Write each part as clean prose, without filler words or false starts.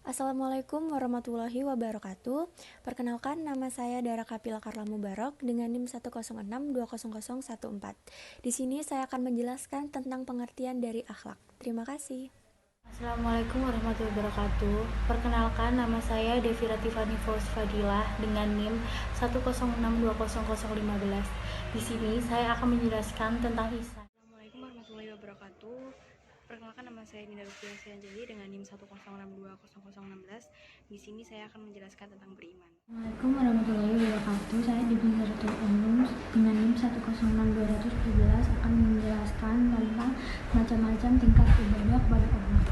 Assalamualaikum warahmatullahi wabarakatuh. Perkenalkan, nama saya Dara Kapila Karla Mubarok dengan NIM 106200014. Di sini saya akan menjelaskan tentang pengertian dari akhlak. Terima kasih. Assalamualaikum warahmatullahi wabarakatuh. Perkenalkan, nama saya Devi Ratifani Fauz Fadilah dengan NIM 106200015. Di sini saya akan menjelaskan tentang ihsan. Assalamualaikum warahmatullahi wabarakatuh. Perkenalkan, nama saya Dinda Rufiah Sianjeli dengan NIM 106200016. Di sini saya akan menjelaskan tentang beriman. Assalamualaikum warahmatullahi wabarakatuh. Saya Devi Zaratul Umum dengan NIM 1062017 akan menjelaskan tentang macam-macam tingkat ibadah kepada Allah.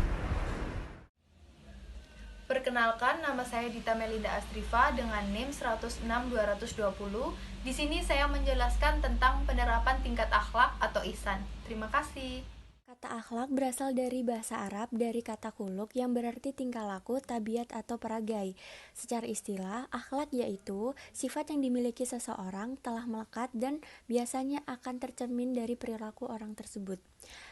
Perkenalkan, nama saya Dita Melinda Astrifa dengan NIM 1062020. Di sini saya menjelaskan tentang penerapan tingkat akhlak atau ihsan. Terima kasih. Kata akhlak berasal dari bahasa Arab dari kata khuluq yang berarti tingkah laku, tabiat atau peragai. Secara istilah, akhlak yaitu sifat yang dimiliki seseorang telah melekat dan biasanya akan tercermin dari perilaku orang tersebut.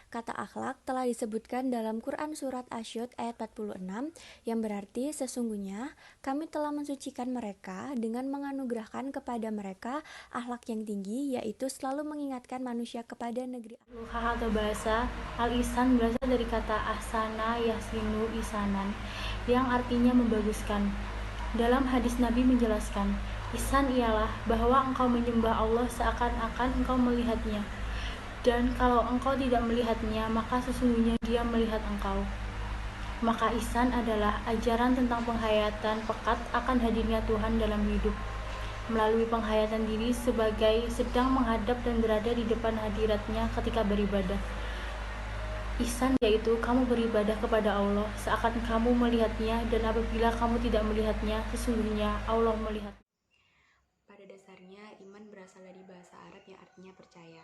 Kata akhlak telah disebutkan dalam Quran Surat Asy-Syud ayat 46 yang berarti sesungguhnya kami telah mensucikan mereka dengan menganugerahkan kepada mereka akhlak yang tinggi, yaitu selalu mengingatkan manusia kepada negeri. Lughah atau bahasa, al-ihsan berasal dari kata ahsana yahsinu ihsanan yang artinya membaguskan. Dalam hadis Nabi menjelaskan, ihsan ialah bahwa engkau menyembah Allah seakan-akan engkau melihatnya. Dan kalau engkau tidak melihatnya, maka sesungguhnya dia melihat engkau. Maka ihsan adalah ajaran tentang penghayatan pekat akan hadirnya Tuhan dalam hidup, melalui penghayatan diri sebagai sedang menghadap dan berada di depan hadiratnya ketika beribadah. Ihsan yaitu kamu beribadah kepada Allah seakan kamu melihatnya, dan apabila kamu tidak melihatnya, sesungguhnya Allah melihat. Pada dasarnya, iman berasal dari bahasa Arab yang artinya percaya.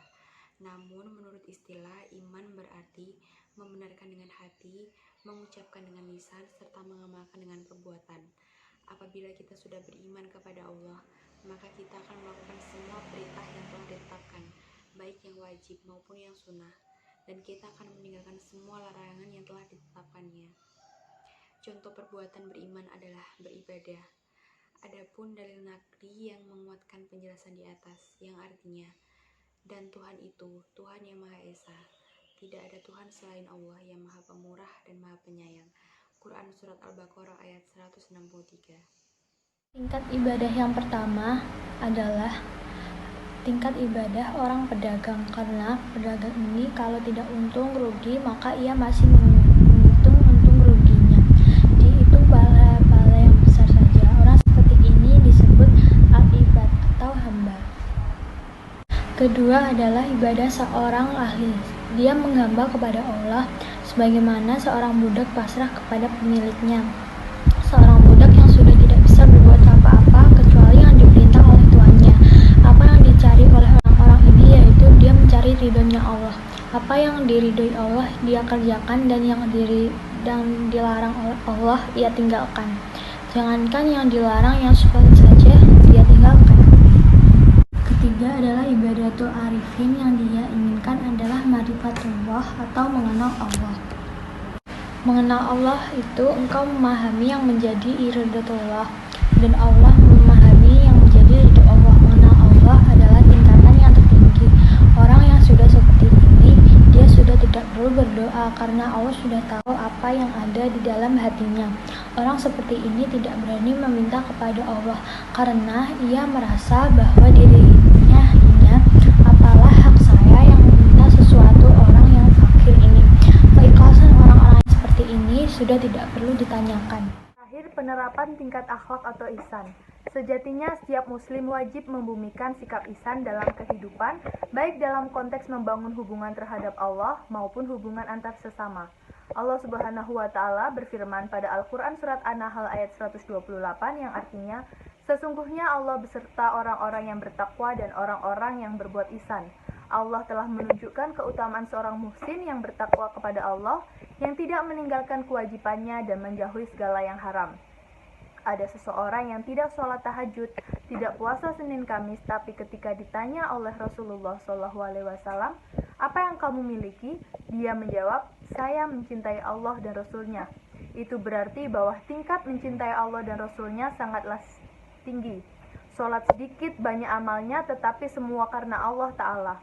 Namun, menurut istilah, iman berarti membenarkan dengan hati, mengucapkan dengan lisan, serta mengamalkan dengan perbuatan. Apabila kita sudah beriman kepada Allah, maka kita akan melakukan semua perintah yang telah ditetapkan, baik yang wajib maupun yang sunnah, dan kita akan meninggalkan semua larangan yang telah ditetapkannya. Contoh perbuatan beriman adalah beribadah. Adapun dalil naqli yang menguatkan penjelasan di atas, yang artinya, dan Tuhan itu Tuhan yang Maha Esa, tidak ada Tuhan selain Allah yang Maha Pemurah dan Maha Penyayang. Quran Surat Al-Baqarah ayat 163. Tingkat ibadah yang pertama adalah tingkat ibadah orang pedagang, karena pedagang ini kalau tidak untung rugi maka ia masih menghitung untung ruginya, dihitung pahala yang besar saja. Orang seperti ini disebut al-ibad atau hamba. Kedua adalah ibadah seorang ahli. Dia menghamba kepada Allah sebagaimana seorang budak pasrah kepada pemiliknya. Seorang budak yang sudah tidak bisa berbuat apa-apa kecuali yang diperintah oleh tuannya. Apa yang dicari oleh orang-orang ini yaitu dia mencari ridhonya Allah. Apa yang diridhoi Allah dia kerjakan, dan yang dilarang oleh Allah ia tinggalkan. Jangankan yang dilarang, yang suka saja dia tinggalkan. Ketiga adalah ibadatul arifin, yang dia inginkan adalah ma'rifatullah atau mengenal Allah. Mengenal Allah itu engkau memahami yang menjadi iradatullah, dan Allah memahami yang menjadi ridho Allah. Mengenal Allah adalah tingkatan yang tertinggi. Orang yang sudah seperti ini, dia sudah tidak perlu berdoa karena Allah sudah tahu apa yang ada di dalam hatinya. Orang seperti ini tidak berani meminta kepada Allah karena ia merasa bahwa dirinya hina, apalah hak saya yang meminta sesuatu orang yang fakir ini. Keikhlasan orang-orang seperti ini sudah tidak perlu ditanyakan. Terakhir, penerapan tingkat akhlak atau ihsan. Sejatinya setiap muslim wajib membumikan sikap ihsan dalam kehidupan, baik dalam konteks membangun hubungan terhadap Allah maupun hubungan antar sesama. Allah Subhanahu wa Ta'ala berfirman pada Al-Quran Surat An-Nahl ayat 128 yang artinya, sesungguhnya Allah beserta orang-orang yang bertakwa dan orang-orang yang berbuat ihsan. Allah telah menunjukkan keutamaan seorang muhsin yang bertakwa kepada Allah, yang tidak meninggalkan kewajibannya dan menjauhi segala yang haram. Ada seseorang yang tidak sholat tahajud, tidak puasa Senin Kamis, tapi ketika ditanya oleh Rasulullah SAW, apa yang kamu miliki? Dia menjawab, saya mencintai Allah dan Rasulnya. Itu berarti bahwa tingkat mencintai Allah dan Rasul-Nya sangatlah tinggi. Sholat sedikit banyak amalnya, tetapi semua karena Allah Ta'ala.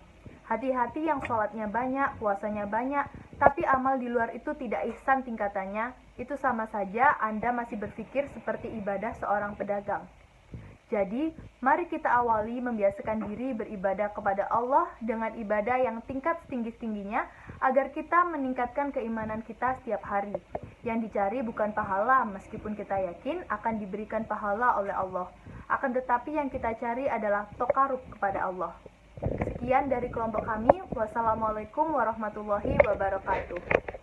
Hati-hati yang sholatnya banyak, puasanya banyak, tapi amal di luar itu tidak ihsan tingkatannya. Itu sama saja Anda masih berpikir seperti ibadah seorang pedagang. Jadi, mari kita awali membiasakan diri beribadah kepada Allah dengan ibadah yang tingkat setinggi-tingginya agar kita meningkatkan keimanan kita setiap hari. Yang dicari bukan pahala, meskipun kita yakin akan diberikan pahala oleh Allah. Akan tetapi yang kita cari adalah tokarub kepada Allah. Sekian dari kelompok kami. Wassalamualaikum warahmatullahi wabarakatuh.